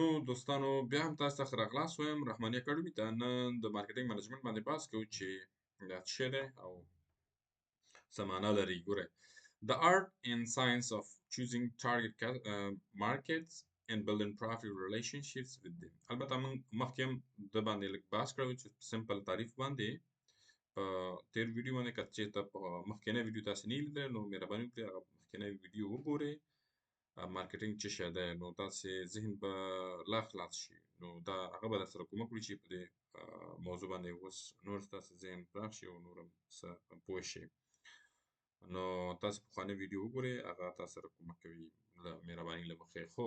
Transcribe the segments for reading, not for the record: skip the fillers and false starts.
نو دوستانو بیا هم تاسو ته ښه راغلاست وایم رحماني اکاډمي ته. نن د مارکیټینګ منیجمنټ باندې بحث کوو چې دا څه شی دی او څه معنا لري. ګوره The art and science of choosing target markets and building profitable relationships with them. البته موږ مخکې هم د باندې لږ بحث کړی چې سمپل تعریف باندې په تیر ویډیو باندې که چېرته په مخکینی ویډیو تاسو نه لیدلی نو مهرباني وکړئ هغه مخکینی ویډیو وګورئ. مارکیټینګ څه شی دی نو تاسې ذهن به لا خلاص شي. نو دا هغه به درسره کومک وکړي چې په دې موضوع باندې اوس نور ستاسو ذهن پراخ شي او نور هم څه پوه شئ. نو تاسو پخوانی ویډیو وګورئ هغه تاسو سره کومک کوي له مهربانۍ له مخې. خو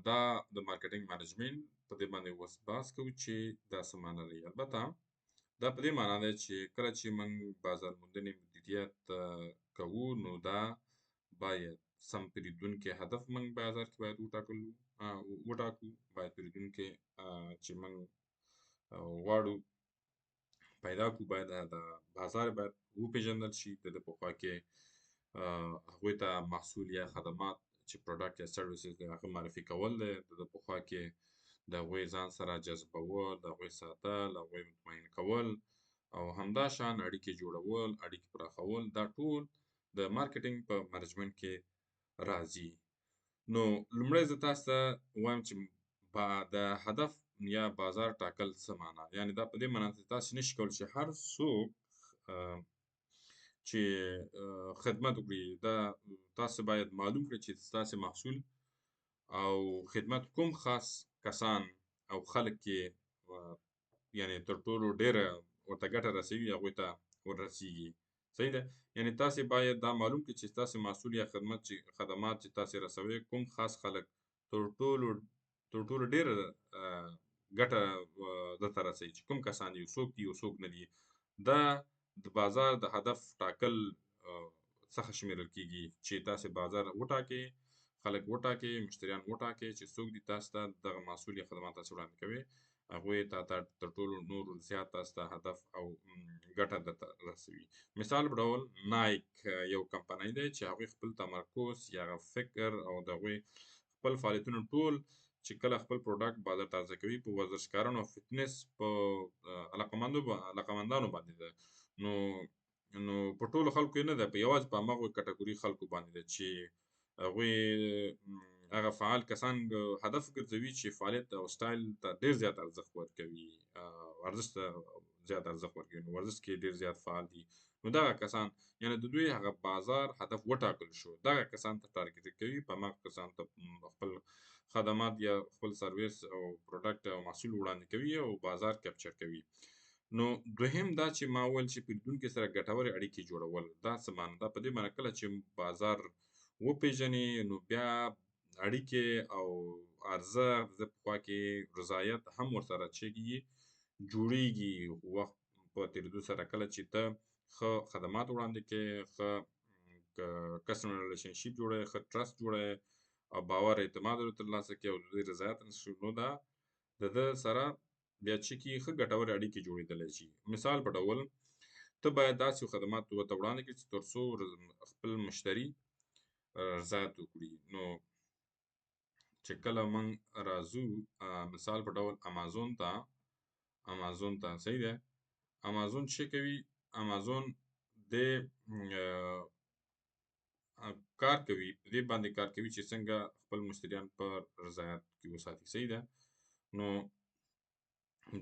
دا د مارکیټینګ منیجمنټ په دې باندې اوس بحث کوو چې دا څه معنا لري. البته دا په دې معنا دی چې کله چې موږ بازار موندنې مدیریت کوو نو دا باید سم پیرودونکي هدف موږ بازار کې باید وټاکو. باید پیرودونکي چې موږ غواړو پیدا کړو باید د بازار باید وپېژندل شي. د ده په خوا کې هغوی ته محصول یا خدمات چې پروډکټ یا سروسز دی هغه معرفي کول دی. د ده په خوا کې د هغوی ځان سره جذبول، د هغوی ساتل، د هغوی مطمئن کول او همداشان اړیکې جوړول، اړیکې پراخول، دا ټول د مارکیټینګ په منیجمنټ کې راځي. نو لومړی زه تاسو ته وایم چې د هدف یا بازار ټاکل څه معنا، یعنې دا په دې معنا چې تاسو نشئ کولی چې هر څوک چې خدمت وکړي دا تاسو باید معلوم کړئ چې ستاسې محصول او خدمت کوم خاص کسان او خلک کې یعنې تر ټولو ډېره ورته ګټه رسوي هغوی ته ورسیږي. صحیح ده؟ یعنې تاسې باید دا معلوم کړئ چې ستاسې محصول یا خدمات چې تاسې رسوئ کوم خاص خلک تر ټولو ډېره ګټه درته رسوي، چې کوم کسان دي، څوک دي او څوک نه دي. دا د بازار د هدف ټاکل څخه شمیرل کېږي چې تاسې بازار وټاکئ، خلک وټاکئ، مشتریان وټاکئ چې څوک دي تاسو ته دغه محصول یا خدمات تاسې وړاندې کوئ هغوی ته تر ټولو نورو زیات تاسو ته هدف او ګټه درته رسوي. مثال په ډول نایک یو کمپنۍ دی چې هغوی خپل تمرکز یا هغه فکر او د هغوی خپل فعالیتونه ټول چې کله خپل پروډکټ بازار ته عرضه کوي په ورزشکارانو او فټنس په علاقمندانو باندې ده. نو په ټولو خلکو یې نه ده، په یوازې په همغو کټګوري خلکو باندې ده چې هغوی هغه فعال کسان هدف ګرځوي چې فعالیت او سټایل ته ډېر زیات ارزښت ورکوي، ورزش ته زیات ارزښت ورکوي، نو ورزش کې ډېر زیات فعال دي. نو دغه کسان یعنې د دوی هغه بازار هدف وټاکل شو، دغه کسان ته ټارګېټ کوي، په همغه کسان ته خپل خدمات یا خپل سرویس او پروډکټ او محصول وړاندې کوي او بازار کپچر کوي. نو دوهم دا چې ما وویل چې پیرودونکي سره ګټورې اړیکې جوړول، دا څه معنا ده؟ په دې معنا کله چې بازار وپېژنې نو بیا اړیکې او عرضه د په خوا کې رضایت هم ورسره جوړېږي. وخت په تېرېدو سره کله چې ته ښه خدمات وړاندې کوې، ښه کسټمر ریلیشنشپ جوړوې، ښه ټرست جوړوې او باور اعتماد ترلاسه کوې او د دوی رضایت نو دا د ده سره بیا چې کې ښه ګټورې اړیکې جوړېدلی شي. مثال په ډول ته باید داسې خدمات ورته وړاندې کړې چې تر څو خپل مشتري رضایت وکړي. نو چې کله موږ راځو مثال په ډول امازون ته صحیح دی، امازون څه کوي؟ امازون د کار کوي، په دې باندې کار کوي چې څنګه خپل مشتریان په رضایت کې وساتي. صحیح ده؟ نو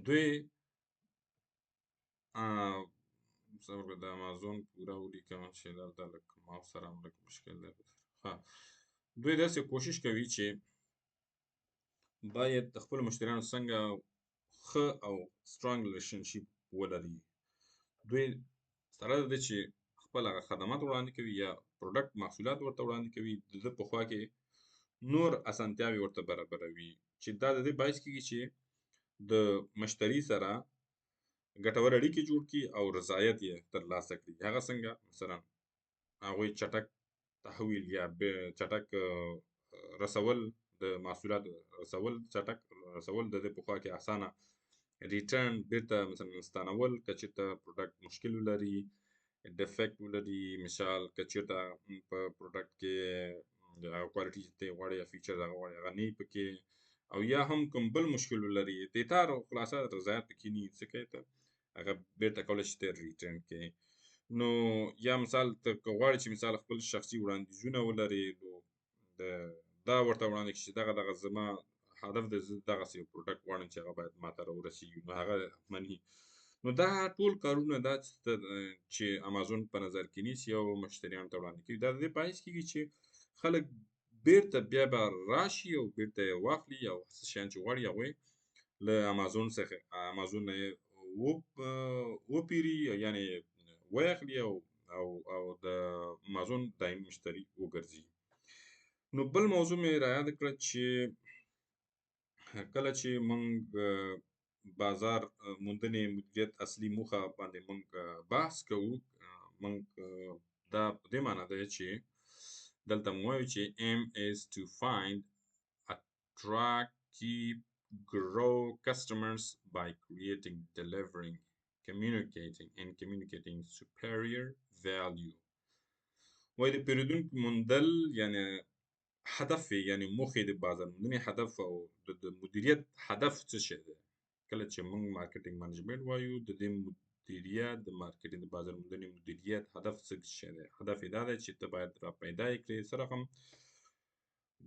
دوی د امازون پوره ولیکم چې دلته لږ ماوس سره هم لږ مشکل دی. دوی داسې کوشش کوي چې باید د خپلو مشتریانو څنګه ښه او سترانګ ریلیشنشپ ولري. دوی سره د دې چې خپل هغه خدمات وړاندې کوي یا پروډکټ محصولات ورته وړاندې کوي، د ده په خوا کې نور اسانتیاوې ورته برابروي چې دا د دې باعث کېږي چې د مشتري سره ګټور اړیکې جوړ کړي او رضایت یې ترلاسه کړي. هغه څنګه؟ مثلا هغوی چټک تحویل یا چټک رسول، د محصولاتو چټک رسول، د دې په خوا کې اسانه ریټرن بیرته مثلا ستانول که چېرته پروډکټ مشکل ولري، ډیفیکټ ولري، مثال که چېرته په پروډکټ کې هغه کوالټي چې ته یې غواړې یا فیچر هغه غواړې هغه نه وي پکې، او یا هم کوم بل مشکل ولري ته خلاصه رضایت پکې نه څه کوي ته هغه بیرته کولی شي ته ریټرن کړي. نو یا مثال ته که غواړې چې مثال خپل شخصي وړاندیزونه ولرې نو دا ورته وړاندې کړي چې دغه زما هدف د زه دغسې یو پروډکټ غواړم چې هغه باید ماته راورسېږي نو هغه مني. نو دا ټول کارونه دا چې امازون په نظر کې نیسي او مشتریانو ته وړاندې کوي دا د دې باعث کېږي چې خلک بیرته بیا به راشي او بیرته یې واخلي او څه شیان چې غواړي هغوی له امازون نه یې وپېري یعنې ویاخلي او د امازون دایمي مشتري وګرځي. نو بل موضوع مې رایاده کړه چې کله چې موږ بازار موندنې مدیریت اصلي موخه باندې موږ بحث کوو موږ دا په دې معنی دی چې دلته مو وایو چې aim is to find, attract, keep, grow customers by creating, delivering, communicating superior value. وایي د پیرودونکو موندل یعنی هدف یعنی موخې د بازار موندنې هدف او د مدیریت هدف څه شی دی. کله چې موږ مارکیټینګ منیجمنټ وایو د دې مدیریت د مارکیټینګ د بازار موندنې مدیریت هدف څه شی دی. هدف یې دا دی چې ته باید را پیدا یې کړې څه رقم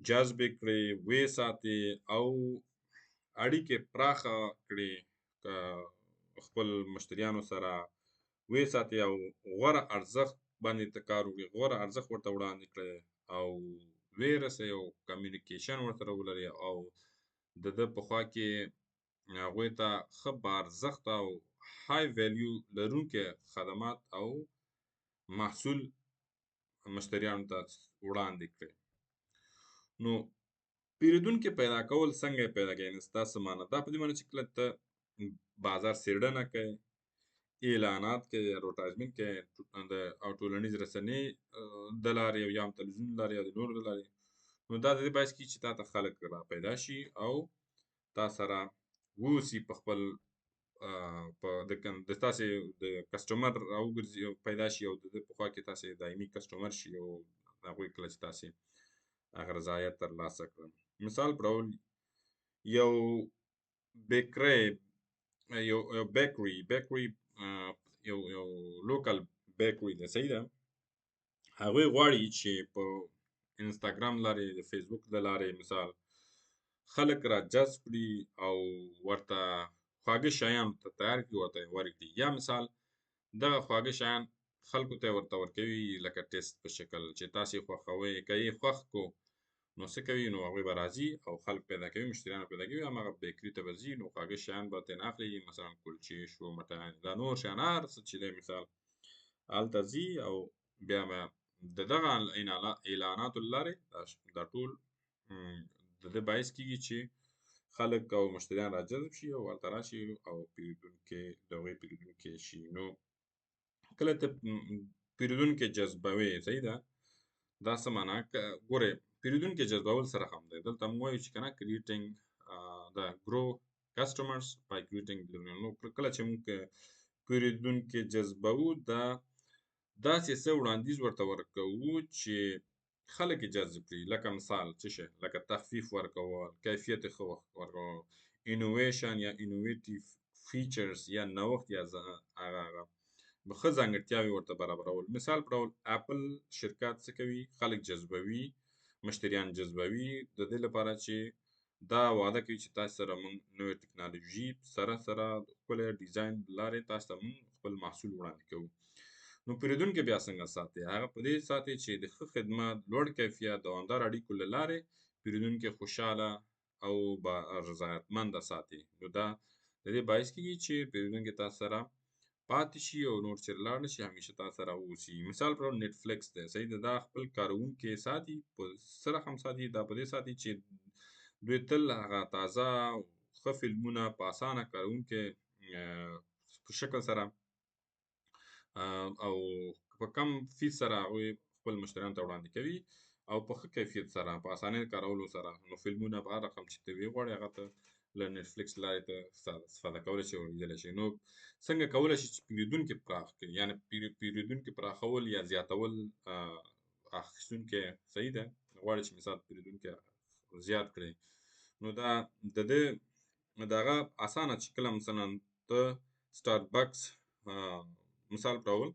جذب یې کړې ویې ساتې او اړیکې پراخه کړې خپل مشتریانو سره ویې ساتې او غوره ارزښت باندې ته کار وکړې غوره ارزښت ورته وړاندې کړې او ویې رسوي او کمیونیکیشن ورسره ولري او د ده په خوا کې هغوی ته ښه بارزښت او های ویلیو لرونکي خدمات او محصول مشتریانو ته وړاندې کړي. نو پیرودونکي پیدا کول څنګه پیدا کوي یعنې ستا څه معنی دا په دې معنی چې کله ته بازار څېړنه کوې اعلانات کوې اډورټایزمنټ کوې او ټولنیز رسنۍ د لارې او یا هم تلویزیون د لارې یا د نورو د لارې نو دا د دې باعث کېږي چې تا ته خلک را پیدا شي او تا سره واوسي په خپل د تاسې د کسټمر راوګرځي پیدا شي او د ده په خوا کې تاسې دایمي کسټمر شي او هغوی کله چې تاسې هغه رضایت ترلاسه کړه. مثال په ډول یو بیکری یو لوکل بیکری دی صحیح ده هغوی غواړي چې په انستاګرام لارې د فیسبوک د لارې مثال خلک را جذب کړي او ورته خواږه شیان ته تیار کړي ورته یې ورکړي یا مثال دغه خواږه شیان خلکو ته یې ورته ورکوي لکه ټیسټ په شکل چې تاسې خوښوئ که یې خوښ کړو نو څه کوي نو هغوی به راځي او خلک پیدا کوي مشتریان پیدا کوي هماغه بیکري ته به ځي نو خواږه شیان به ترېنه اخلي مثلا کلچې شو مټن دا نور شیان هر څه چې دی مثال هلته ځي او بیا به د دغه اعلاناتو له لارې دا ټول د دې باعث کېږي چې خلک او مشتریان را جذب شي او هلته راشي او پیرودونکي د هغوی پیرودونکي شي. نو کله ته پیرودونکي جذبوي صحیح ده دا څه معنی ګورئ پیرودونکي جذبول سره هم دی دلته موږ وایو چې که نه کریټینګ دا ګرو کسټمرز بای کریټینګ نو کله چې موږ پیرودونکي جذبوو دا داسې څه وړاندیز ورته ورکوو چې خلک یې جذب کړي لکه مثال څه شی لکه تخفیف ورکول کیفیت ښه ورکول انوویشن یا انوویټیو فیچرز یا نوښت یا هغه ښه ځانګړتیاوې ورته برابرول. مثال په ډول اپل شرکت څه کوي خلک جذبوي مشتریان جذبوي د دې لپاره چې دا وعده کوي چې تاسو سره موږ نوې ټکنالوژي سره د ښکلی ډیزاین لارې تاسو ته موږ خپل محصول وړاندې کوو. نو پیرودونکي بیا څنګه ساتي هغه په دې ساتي چې د ښه خدمت لوړ کیفیت دوامدار اړیکو له لارې پیرودونکي خوشحاله او با رضایتمنده ساتي. نو دا د دې باعث کېږي چې پیرودونکي تاسو سره پاتې شي او نور چیرې لاړ نه شي همیشه تاسو سره واوسي. مثال په ډول نیټفلکس دی صحیح ده دا خپل کاروونکي ساتي په څه رقم ساتي دا په دې ساتي چې دوی تل هغه تازه ښه فلمونه په اسانه کاروونکي په شکل سره او په کم فیس سره هغوی خپل مشتریانو ته وړاندې کوي او په ښه کیفیت سره په اسانۍ کارولو سره نو فلمونه په هر رقم چې ته ویې غواړې هغه ته له نیټفلکس لارې ته استفاده کولی شي او لیدلی شي. نو څنګه کولی شي چې پیرودونکي پراخ کړي یعنې پیرودونکي پراخول یا زیاتول اخیستونکي صحیح ده غواړي چې مثال پیرودونکي زیات کړي نو دا د دې دغه اسانه چې کله مثلا ته سټاربکس مثال په ډول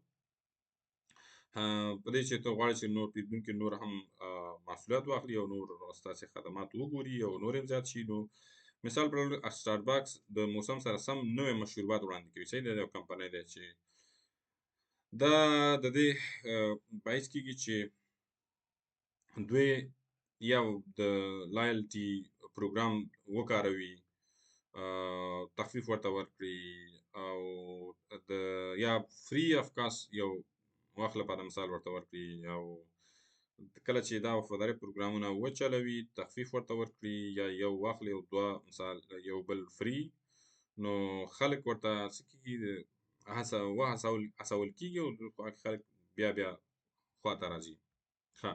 په دې چې ته غواړې چې نور پیرودونکي نور هم محصولات واخلي او نور ستاسې خدمات وګوري او نور هم زیات شي، نو مثال په ډول سټاربکس د موسم سره سم نوې مشروبات وړاندې کوي. صحیح دی، یو کمپنۍ دی چې دا د دې باعث کېږي چې دوی یو د لایلټي پروګرام وکاروي، تخفیف ورته ورکړي، او د یا فری اف کاست یو وخت لپاره مثال ورته ورکړي، او کله چې دا وفاداري پروګرامونه وچلوي تخفیف ورته ورکړي یا یو واخلي او دوه مثال یو بل فری، نو خلک ورته څه کېږي هڅول کېږي او خلک بیا خواته راځي. ښه،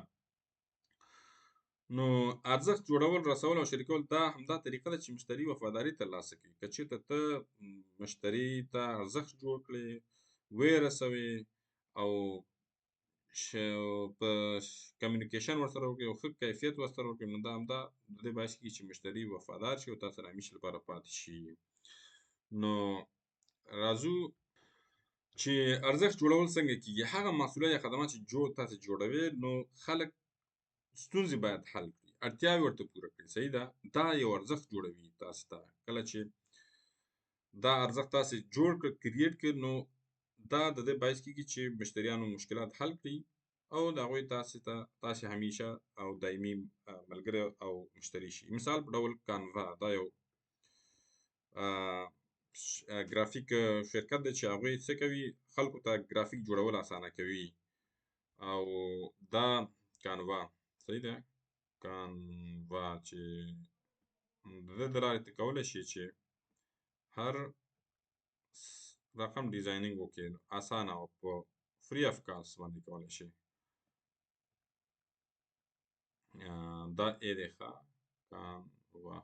نو ارزښت جوړول، رسول او شریکول دا همدا طریقه ده چې مشتری وفاداري ترلاسه کوي. که چېرته ته مشتری ته ارزښت جوړ کړې، ویې رسوې او په کمیونیکیشن ورسره وکړې او ښه کیفیت ورسره وکړې، نو دا همدا د دې باعث کېږي چې مشتری وفادار شي او تا سره همیشه لپاره پاتې شي. نو راځو چې ارزښت جوړول څنګه کېږي. هغه محصولات یا خدمات چې تاسې جوړوي، نو خلک ستونزې باید حل کړي، اړتیاوې ورته پوره کړي. صحیح ده، دا یو ارزښت جوړوي تاسې ته. کله چې دا ارزښت تاسې جوړ کړ، کریټ کړ، نو دا د دې باعث کېږي چې مشتریانو مشکلات حل کړي او د هغوی تاسې همیشه او دایمي ملګری او مشتری شي. مثال په ډول کانوا دا یو ګرافیک شرکت دی چې هغوی څه کوي، خلکو ته ګرافیک جوړول اسانه کوي. او دا کانوا، صحیح ده، کانوا چې د دې د لارې ته کولی شي چې هر رقم ډیزاینینګ وکړي، اسانه او په فری اف کاست باندې کولی شي. دا ای دی ښه، کانوا.